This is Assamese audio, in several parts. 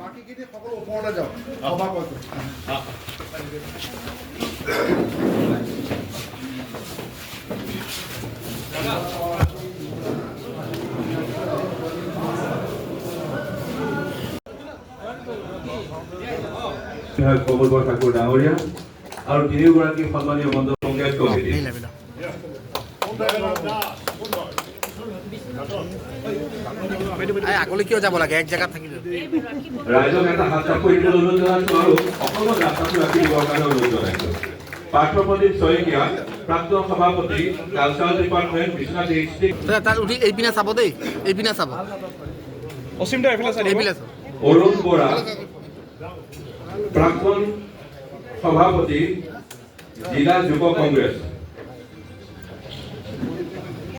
বাকীখিনি সকলো ওপৰলৈ যাওক সভা কৈছোঁ কমলবৰ ঠাকুৰ ডাঙৰীয়া আৰু তিনিওগৰাকী সন্মানীয় মণ্ডল পঞ্চায়ত কমিটি আগলৈ কিয় যাব লাগে এক জেগাত থাকিলে ৰাইজক এটা হাত চাপৰি দিবলৈ অনুৰোধ জনাইছোঁ আৰু অকণমান ৰাস্তাটো ৰাখি দিবৰ কাৰণে অনুৰোধ জনাইছোঁ। পাৰ্থপ্ৰদীপ শইকীয়া প্ৰাক্তন সভাপতি কালচাৰেল ডিপাৰ্টমেণ্ট বিশ্বনাথ ডিষ্ট্ৰিক্ট উঠি এইপিনে চাব দেই এইপিনে চাব অৰুণ বৰা প্ৰাক্তন সভাপতি জিলা যুৱ কংগ্ৰেছ।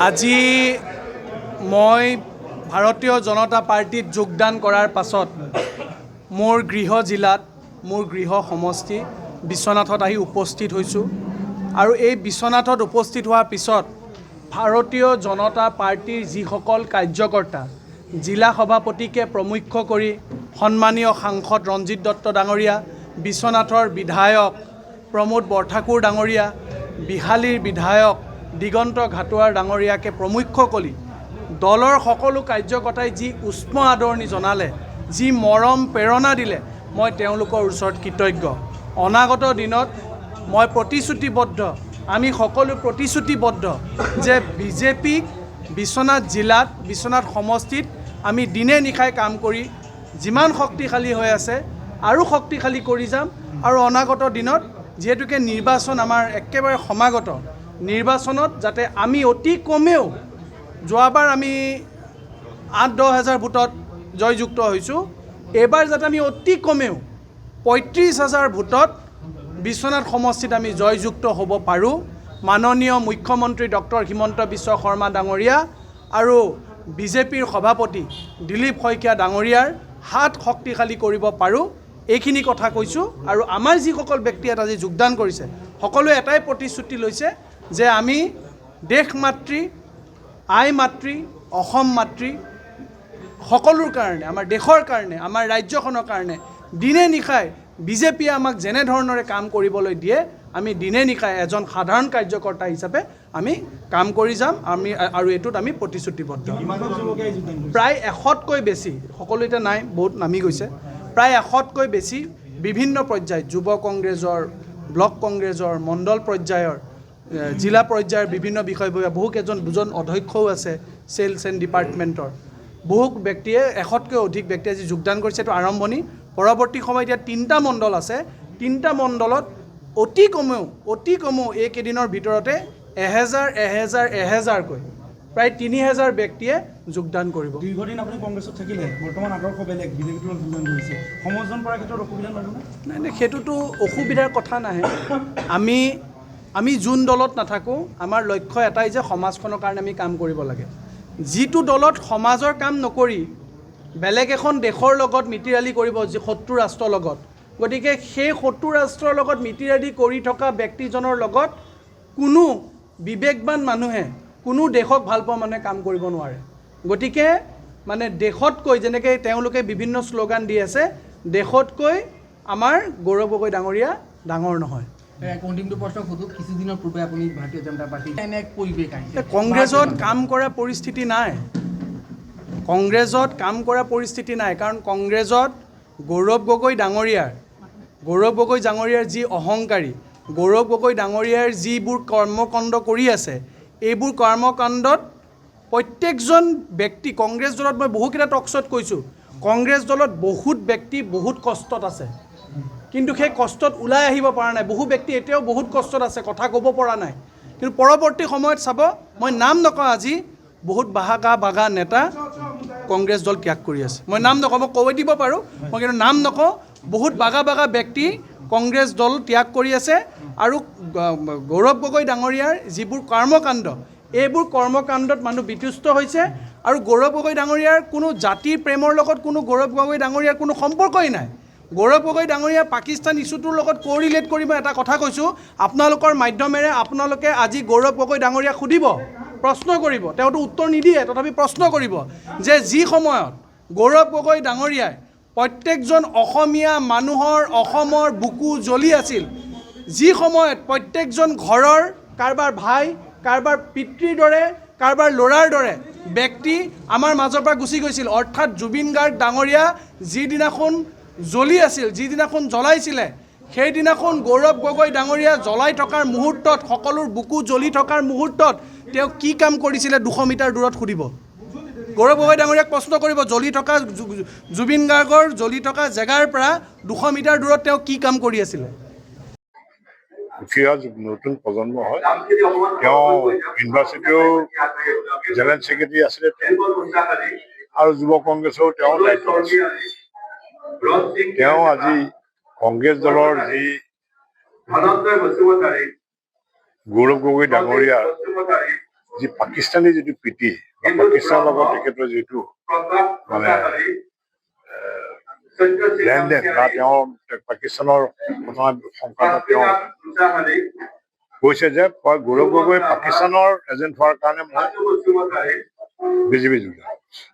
আজি মই ভাৰতীয় জনতা পাৰ্টিত যোগদান কৰাৰ পাছত মোৰ গৃহ জিলাত মোৰ গৃহ সমষ্টি বিশ্বনাথত আহি উপস্থিত হৈছোঁ আৰু এই বিশ্বনাথত উপস্থিত হোৱাৰ পিছত ভাৰতীয় জনতা পাৰ্টিৰ যিসকল কাৰ্যকৰ্তা জিলা সভাপতিকে প্ৰমুখ্য কৰি সন্মানীয় সাংসদ ৰঞ্জিত দত্ত ডাঙৰীয়া, বিশ্বনাথৰ বিধায়ক প্ৰমোদ বৰঠাকুৰ ডাঙৰীয়া, বিহালীৰ বিধায়ক দিগন্ত ঘাটোৱাৰ ডাঙৰীয়াকে প্ৰমুখ্য কৰি দলৰ সকলো কাৰ্যকৰ্তাই যি উষ্ম আদৰণি জনালে, যি মৰম প্ৰেৰণা দিলে, মই তেওঁলোকৰ ওচৰত কৃতজ্ঞ। অনাগত দিনত মই প্ৰতিশ্ৰুতিবদ্ধ, আমি সকলো প্ৰতিশ্ৰুতিবদ্ধ যে বিজেপিক বিশ্বনাথ জিলাত বিশ্বনাথ সমষ্টিত আমি দিনে নিশাই কাম কৰি যিমান শক্তিশালী হৈ আছে আৰু শক্তিশালী কৰি যাম। আৰু অনাগত দিনত যিহেতুকে নিৰ্বাচন আমাৰ একেবাৰে সমাগত, নিৰ্বাচনত যাতে আমি অতি কমেও যোৱাবাৰ আমি 8-10 হাজাৰ ভোটত জয়যুক্ত হৈছোঁ, এইবাৰ যাতে আমি অতি কমেও 35 হাজাৰ ভোটত বিশ্বনাথ সমষ্টিত আমি জয়যুক্ত হ'ব পাৰোঁ। মাননীয় মুখ্যমন্ত্ৰী ডক্টৰ হিমন্ত বিশ্ব শৰ্মা ডাঙৰীয়া আৰু বিজেপিৰ সভাপতি দিলীপ শইকীয়া ডাঙৰীয়াৰ হাত শক্তিশালী কৰিব পাৰোঁ, এইখিনি কথা কৈছোঁ। আৰু আমাৰ যিসকল ব্যক্তি ইয়াত আজি যোগদান কৰিছে সকলোৱে এটাই প্ৰতিশ্ৰুতি লৈছে যে আমি দেশ মাতৃ, আই মাতৃ, অসম মাতৃ সকলোৰ কাৰণে, আমাৰ দেশৰ কাৰণে, আমাৰ ৰাজ্যখনৰ কাৰণে দিনে নিশাই বিজেপিয়ে আমাক যেনেধৰণৰে কাম কৰিবলৈ দিয়ে আমি দিনে নিশাই এজন সাধাৰণ কাৰ্যকৰ্তা হিচাপে আমি কাম কৰি যাম। আমি আৰু এইটোত আমি প্ৰতিশ্ৰুতিবদ্ধ। প্ৰায় 100তকৈ বেছি, সকলো এতিয়া নাই, বহুত নামি গৈছে, প্ৰায় 100তকৈ বেছি বিভিন্ন পৰ্যায়ত যুৱ কংগ্ৰেছৰ, ব্লক কংগ্ৰেছৰ, মণ্ডল পৰ্যায়ৰ, জিলা পৰ্যায়ৰ বিভিন্ন বিষয়ববীয়া, দুজন অধ্যক্ষও আছে চেলছ এণ্ড ডিপাৰ্টমেণ্টৰ, বহু ব্যক্তিয়ে 100তকৈ অধিক ব্যক্তি আজি যোগদান কৰিছে। এইটো আৰম্ভণি। পৰৱৰ্তী সময়ত ইয়াত 3টা মণ্ডল আছে, 3টা মণ্ডলত অতি কমেও এইকেইদিনৰ ভিতৰতে 1000কৈ প্ৰায় 3000 ব্যক্তিয়ে যোগদান কৰিব। দীৰ্ঘদিন আপুনি কংগ্ৰেছত থাকিলে, বৰ্তমান আদৰ্শ বেলেগ, বিজেপিটো যোগদান কৰিছে, সমৰ্থন কৰাৰ ক্ষেত্ৰত অসুবিধা নহয়? নাই, সেইটোতো অসুবিধাৰ কথা নাহে। আমি যোন দলত নাথাকোঁ, আমাৰ লক্ষ্য এটাই যে সমাজখনৰ কাৰণে আমি কাম কৰিব লাগে। যিটো দলত সমাজৰ কাম নকৰি বেলেগ এখন দেশৰ লগত মিতিৰালি কৰিব, যি শত্ৰু ৰাষ্ট্ৰৰ লগত, গতিকে সেই শত্ৰু ৰাষ্ট্ৰৰ লগত মিতিৰালি কৰি থকা ব্যক্তিজনৰ লগত কোনো বিবেকবান মানুহে, কোনো দেশক ভাল পোৱা মানুহে কাম কৰিব নোৱাৰে। গতিকে মানে দেশতকৈ, যেনেকৈ তেওঁলোকে বিভিন্ন শ্লোগান দি আছে, দেশতকৈ আমাৰ গৌৰৱ গগৈ ডাঙৰীয়া ডাঙৰ নহয়। অন্তিমটো প্ৰশ্ন সোধোঁ, কিছুদিনৰ পূৰ্বে আপুনি ভাৰতীয় জনতা পাৰ্টি এনে পৰিৱেশ আহিছে, কংগ্ৰেছত কাম কৰা পৰিস্থিতি নাই, কংগ্ৰেছত কাম কৰা পৰিস্থিতি নাই। কাৰণ কংগ্ৰেছত গৌৰৱ গগৈ ডাঙৰীয়াৰ যি অহংকাৰী, গৌৰৱ গগৈ ডাঙৰীয়াৰ যিবোৰ কৰ্মকাণ্ড কৰি আছে, এইবোৰ কৰ্মকাণ্ডত প্ৰত্যেকজন ব্যক্তি, কংগ্ৰেছ দলত মই বহুকেইটা টকশ্বত কৈছোঁ, কংগ্ৰেছ দলত বহুত ব্যক্তি বহুত কষ্টত আছে, কিন্তু সেই কষ্টত ওলাই আহিব পৰা নাই। বহু ব্যক্তি এতিয়াও বহুত কষ্টত আছে, কথা ক'ব পৰা নাই। কিন্তু পৰৱৰ্তী সময়ত চাব, মই নাম নকওঁ, আজি বহুত বাগা নেতা কংগ্ৰেছ দল ত্যাগ কৰি আছে। মই নাম নকওঁ, মই কৈ দিব পাৰোঁ, মই কিন্তু নাম নকওঁ। বহুত বাগা ব্যক্তি কংগ্ৰেছ দল ত্যাগ কৰি আছে। আৰু গৌৰৱ গগৈ ডাঙৰীয়াৰ যিবোৰ কৰ্মকাণ্ড, এইবোৰ কৰ্মকাণ্ডত মানুহ বিতুষ্ট হৈছে। আৰু গৌৰৱ গগৈ ডাঙৰীয়াৰ কোনো জাতিৰ প্ৰেমৰ লগত কোনো গৌৰৱ গগৈ ডাঙৰীয়াৰ কোনো সম্পৰ্কই নাই। গৌৰৱ গগৈ ডাঙৰীয়া পাকিস্তান ইছ্যুটোৰ লগত কোৰিলেট কৰি মই এটা কথা কৈছোঁ, আপোনালোকৰ মাধ্যমেৰে আপোনালোকে আজি গৌৰৱ গগৈ ডাঙৰীয়াক সুধিব, প্ৰশ্ন কৰিব, তেওঁতো উত্তৰ নিদিয়ে, তথাপি প্ৰশ্ন কৰিব যে যি সময়ত গৌৰৱ গগৈ ডাঙৰীয়াই প্ৰত্যেকজন অসমীয়া মানুহৰ অসমৰ বুকু জ্বলি আছিল, যি সময়ত প্ৰত্যেকজন ঘৰৰ কাৰোবাৰ ভাই, কাৰোবাৰ পিতৃৰ দৰে, কাৰোবাৰ ল'ৰাৰ দৰে ব্যক্তি আমাৰ মাজৰ পৰা গুচি গৈছিল, অৰ্থাৎ জুবিন গাৰ্গ ডাঙৰীয়া যিদিনাখন জ্বলি আছিল, যিদিনাখন জ্বলাইছিলে, সেইদিনাখন গৌৰৱ গগৈ ডাঙৰীয়া জ্বলাই থকাৰ মুহূৰ্তত, সকলোৰ বুকু জ্বলি থকাৰ মুহূৰ্তত তেওঁ কি কাম কৰিছিলে 200 মিটাৰ দূৰত সুধিব। গৌৰৱ গগৈ ডাঙৰীয়াক প্ৰশ্ন কৰিব, জ্বলি থকা জুবিন গাৰ্গৰ জ্বলি থকা জেগাৰ পৰা 200 মিটাৰ দূৰত তেওঁ কি কাম কৰি আছিলে। উঠিয়া নতুন প্ৰজন্ম হয়, তেওঁ ইউনিভাৰ্চিটিও জেনেৰেল ছেক্ৰেটাৰী আছিলে আৰু যুৱ কংগ্ৰেছৰো তেওঁ দায়িত্ব আছে। তেওঁ আজি কংগ্ৰেছ দলৰ যি গৌৰৱ গগৈ ডাঙৰীয়াৰ যি পাকিস্তানী যিটো প্ৰীতি বা পাকিস্তানৰ লগত তেখেতৰ যিটো মানে লেনদেন বা তেওঁ পাকিস্তানৰ ঘটনা সংক্ৰান্তত তেওঁ কৈছে যে গৌৰৱ গগৈ পাকিস্তানৰ এজেণ্ট হোৱাৰ কাৰণে মই বিজেপি যোগদান কৰিছোঁ।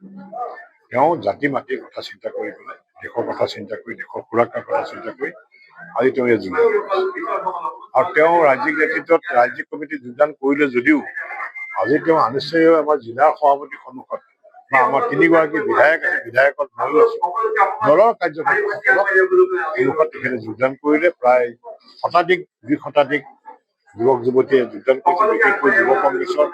তেওঁ জাতি মাটিৰ কথা চিন্তা কৰি পেলাই, দেশৰ কথা চিন্তা কৰি, দেশৰ সুৰক্ষাৰ কথা চিন্তা কৰি আজি তেওঁ ইয়াত যোগদান কৰিছে। আৰু তেওঁ ৰাজ্যিক নেতৃত্বত ৰাজ্যিক কমিটিত যোগদান কৰিলে যদিও আজি তেওঁ আনুষ্ঠানিকভাৱে আমাৰ জিলাৰ সভাপতিৰ সন্মুখত বা আমাৰ 3গৰাকী বিধায়ক আছে, বিধায়কত ময়ো আছো, দলৰ কাৰ্যকৰ্তাসকলক সন্মুখত তেখেতে যোগদান কৰিলে। প্ৰায় 2 শতাধিক যুৱক যুৱতীয়ে যোগদান কৰিছে, বিশেষকৈ যুৱ কংগ্ৰেছৰ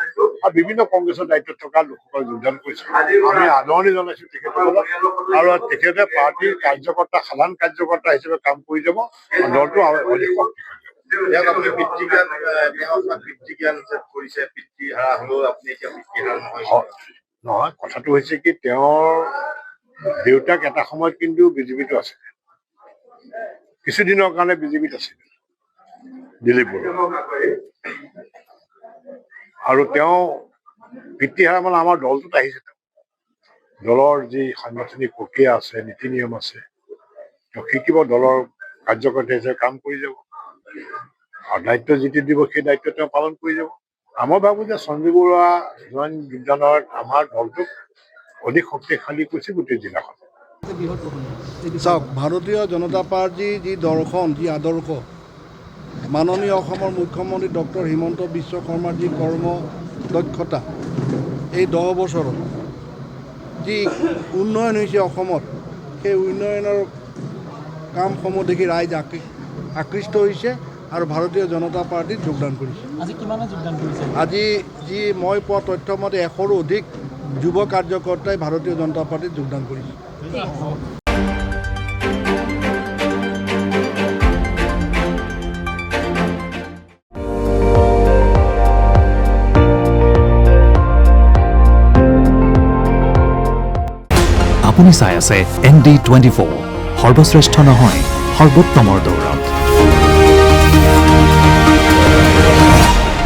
আৰু বিভিন্ন কংগ্ৰেছৰ দায়িত্বত থকা লোকসকল যোগদান কৰিছে। আমি আদৰণি জনাইছো তেখেতসকলক, আৰু তেখেতে পাৰ্টীৰ কাৰ্যকৰ্তা, সাধাৰণ কাৰ্যকৰ্তা হিচাপে কাম কৰি যাব, দলটো অধিক নহয়। কথাটো হৈছে কি, তেওঁৰ দেউতাক এটা সময়ত কিন্তু বিজেপিতো আছিল, কিছুদিনৰ কাৰণে বিজেপিত আছিল, দিলীপ বৰুৱা, আৰু তেওঁ পিতৃহাৰা মানে আমাৰ দলটোত আহিছে। দলৰ যি সাংগঠনিক প্ৰক্ৰিয়া আছে, নীতি নিয়ম আছে, তেওঁ শিকিব, দলৰ কাৰ্যকৰ্তা হিচাপে কাম কৰি যাব, আৰু দায়িত্ব যিটো দিব সেই দায়িত্ব তেওঁ পালন কৰি যাব। মই ভাবোঁ যে সঞ্জীৱ বৰুৱা যোগদানৰ আমাৰ দলটোক অধিক শক্তিশালী কৰিছে গোটেই জিলাখন। চাওক, ভাৰতীয় জনতা পাৰ্টীৰ যি দৰ্শন, যি আদৰ্শ, মাননীয় অসমৰ মুখ্যমন্ত্ৰী ডক্টৰ হিমন্ত বিশ্ব শৰ্মাৰ যি কৰ্ম দক্ষতা, এই 10 বছৰত যি উন্নয়ন হৈছে অসমত, সেই উন্নয়নৰ কামসমূহ দেখি ৰাইজ আকৃষ্ট হৈছে আৰু ভাৰতীয় জনতা পাৰ্টীত যোগদান কৰিছে। আজি কিমানে যোগদান কৰিছে? আজি যি মই পোৱা তথ্য মতে 100ৰো অধিক যুৱ কাৰ্যকৰ্তাই ভাৰতীয় জনতা পাৰ্টীত যোগদান কৰিছে। আপুনি চাই আছে ND24, সৰ্বশ্ৰেষ্ঠ নহয়, সৰ্বোত্তমৰ দৌৰত।